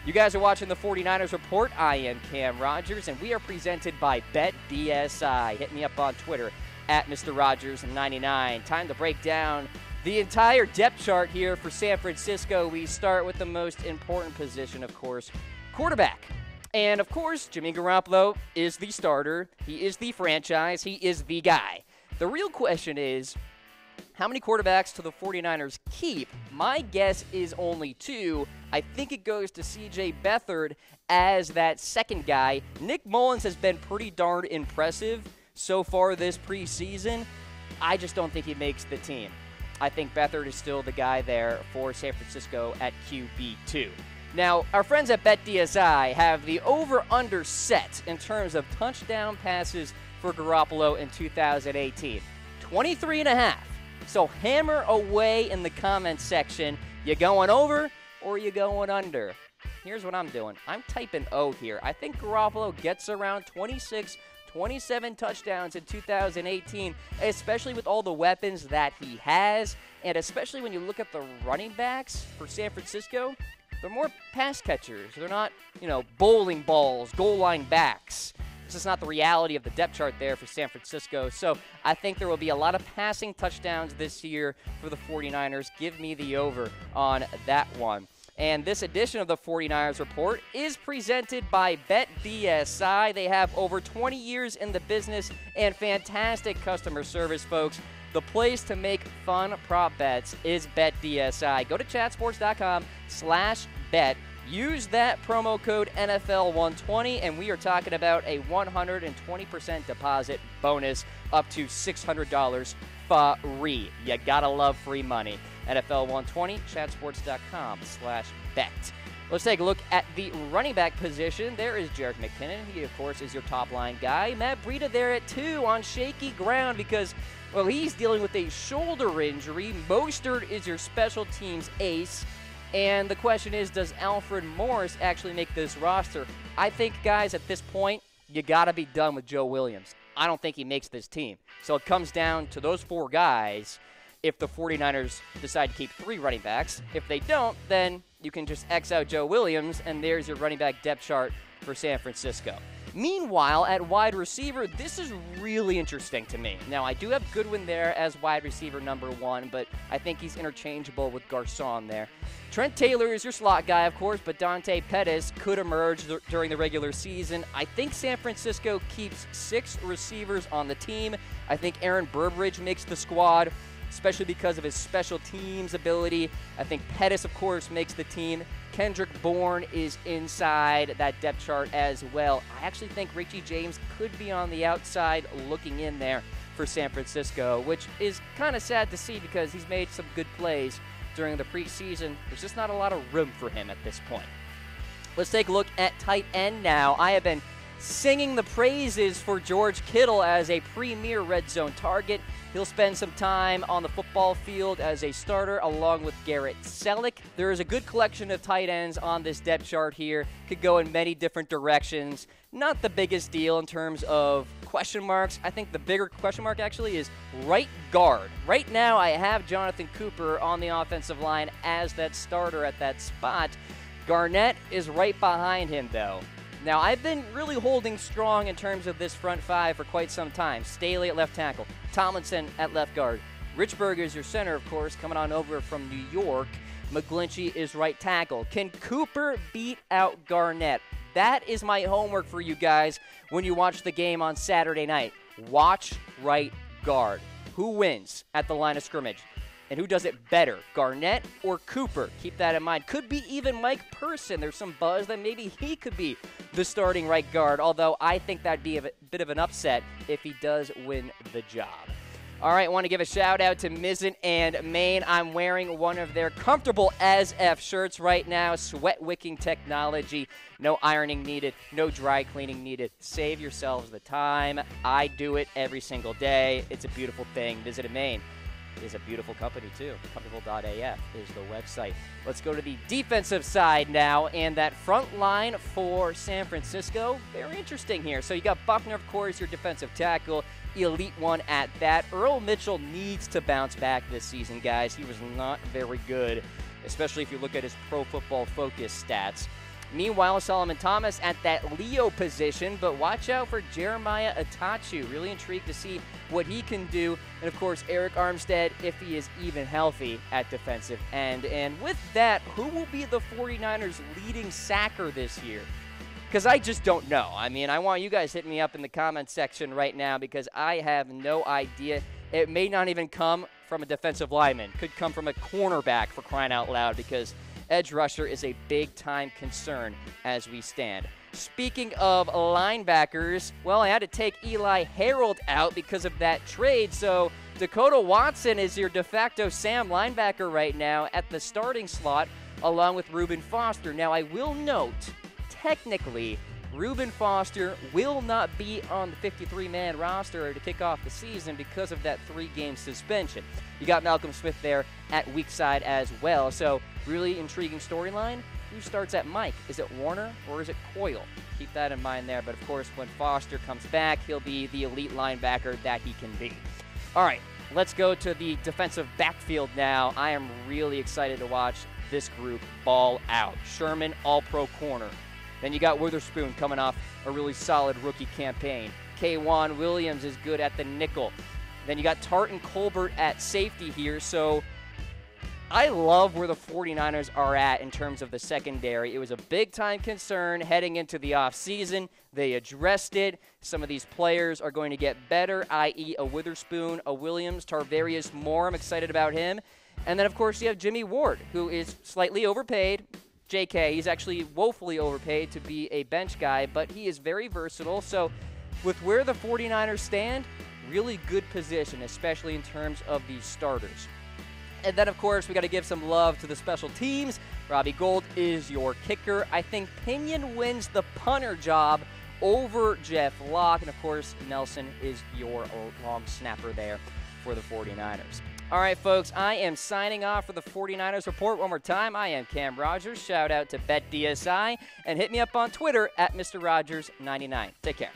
You guys are watching the 49ers Report. I am Cam Rogers, and we are presented by BetDSI. Hit me up on Twitter at Mr. Rogers99. Time to break down the entire depth chart here for San Francisco. We start with the most important position, of course, quarterback. And, of course, Jimmy Garoppolo is the starter. He is the franchise. He is the guy. The real question is, how many quarterbacks do the 49ers keep? My guess is only 2. I think it goes to C.J. Beathard as that second guy. Nick Mullins has been pretty darn impressive so far this preseason. I just don't think he makes the team. I think Beathard is still the guy there for San Francisco at QB2. Now, our friends at BetDSI have the over-under set in terms of touchdown passes for Garoppolo in 2018. 23.5. So hammer away in the comments section. You going over or you going under? Here's what I'm doing. I'm typing O here. I think Garoppolo gets around 26, 27 touchdowns in 2018, especially with all the weapons that he has, and especially when you look at the running backs for San Francisco, they're more pass catchers. They're not, bowling balls, goal line backs. This is not the reality of the depth chart there for San Francisco. So I think there will be a lot of passing touchdowns this year for the 49ers. Give me the over on that one. And this edition of the 49ers Report is presented by BetDSI. They have over 20 years in the business and fantastic customer service, folks. The place to make fun prop bets is BetDSI. Go to chatsports.com/bet. Use that promo code NFL120, and we are talking about a 120% deposit bonus up to $600 free. You gotta love free money. NFL120, chatsports.com/bet. Let's take a look at the running back position. There is Jerick McKinnon. He, of course, is your top-line guy. Matt Breida there at 2 on shaky ground because, well, he's dealing with a shoulder injury. Mostert is your special teams ace. And the question is, does Alfred Morris actually make this roster? I think, guys, at this point, you got to be done with Joe Williams. I don't think he makes this team. So it comes down to those 4 guys if the 49ers decide to keep 3 running backs. If they don't, then you can just X out Joe Williams, and there's your running back depth chart for San Francisco. Meanwhile, at wide receiver, this is really interesting to me. Now, I do have Goodwin there as wide receiver number 1, but I think he's interchangeable with Garcon there. Trent Taylor is your slot guy, of course, but Dante Pettis could emerge during the regular season. I think San Francisco keeps 6 receivers on the team. I think Aaron Burbridge makes the squad, especially because of his special teams ability. I think Pettis, of course, makes the team. Kendrick Bourne is inside that depth chart as well. I actually think Richie James could be on the outside looking in there for San Francisco, which is kind of sad to see because he's made some good plays during the preseason. There's just not a lot of room for him at this point. Let's take a look at tight end now. I have been singing the praises for George Kittle as a premier red zone target. He'll spend some time on the football field as a starter along with Garrett Selleck. There is a good collection of tight ends on this depth chart here. Could go in many different directions. Not the biggest deal in terms of question marks. I think the bigger question mark actually is right guard. Right now I have Jonathan Cooper on the offensive line as that starter at that spot. Garnett is right behind him though. Now, I've been really holding strong in terms of this front 5 for quite some time. Staley at left tackle, Tomlinson at left guard. Richburg is your center, of course, coming on over from New York. McGlinchey is right tackle. Can Cooper beat out Garnett? That is my homework for you guys when you watch the game on Saturday night. Watch right guard. Who wins at the line of scrimmage? And who does it better, Garnett or Cooper? Keep that in mind. Could be even Mike Person. There's some buzz that maybe he could be the starting right guard, although I think that'd be a bit of an upset if he does win the job. All right, I want to give a shout-out to Mizzen and Maine. I'm wearing one of their comfortable as-F shirts right now. Sweat-wicking technology. No ironing needed. No dry cleaning needed. Save yourselves the time. I do it every single day. It's a beautiful thing. Visit Maine. Is a beautiful company, too. Comfortable.af is the website. Let's go to the defensive side now, and that front line for San Francisco, very interesting here. So you got Buckner, of course, your defensive tackle, elite one at that. Earl Mitchell needs to bounce back this season, guys. He was not very good, especially if you look at his Pro Football Focus stats. Meanwhile, Solomon Thomas at that Leo position, but watch out for Jeremiah Atachu. Really intrigued to see what he can do. And, of course, Eric Armstead, if he is even healthy at defensive end. And with that, who will be the 49ers' leading sacker this year? Because I just don't know. I mean, I want you guys hitting me up in the comments section right now because I have no idea. It may not even come from a defensive lineman. Could come from a cornerback, for crying out loud, because edge rusher is a big-time concern as we stand. Speaking of linebackers, well, I had to take Eli Harold out because of that trade, so Dakota Watson is your de facto Sam linebacker right now at the starting slot, along with Reuben Foster. Now, I will note, technically, Reuben Foster will not be on the 53-man roster to kick off the season because of that 3-game suspension. You got Malcolm Smith there at weak side as well. So really intriguing storyline. Who starts at Mike? Is it Warner or is it Coyle? Keep that in mind there. But, of course, when Foster comes back, he'll be the elite linebacker that he can be. All right, let's go to the defensive backfield now. I am really excited to watch this group ball out. Sherman, all-pro corner. Then you got Witherspoon coming off a really solid rookie campaign. K'Wan Williams is good at the nickel. Then you got Tartan Colbert at safety here. So I love where the 49ers are at in terms of the secondary. It was a big-time concern heading into the offseason. They addressed it. Some of these players are going to get better, i.e. a Witherspoon, a Williams, Tarvarius Moore. I'm excited about him. And then, of course, you have Jimmy Ward, who is slightly overpaid. JK, he's actually woefully overpaid to be a bench guy, but he is very versatile. So with where the 49ers stand, really good position, especially in terms of the starters. And then, of course, we got to give some love to the special teams. Robbie Gould is your kicker. I think Pinion wins the punter job over Jeff Locke. And, of course, Nelson is your long snapper there for the 49ers. All right, folks, I am signing off for the 49ers Report one more time. I am Cam Rogers. Shout out to BetDSI. And hit me up on Twitter at Mr. Rogers99. Take care.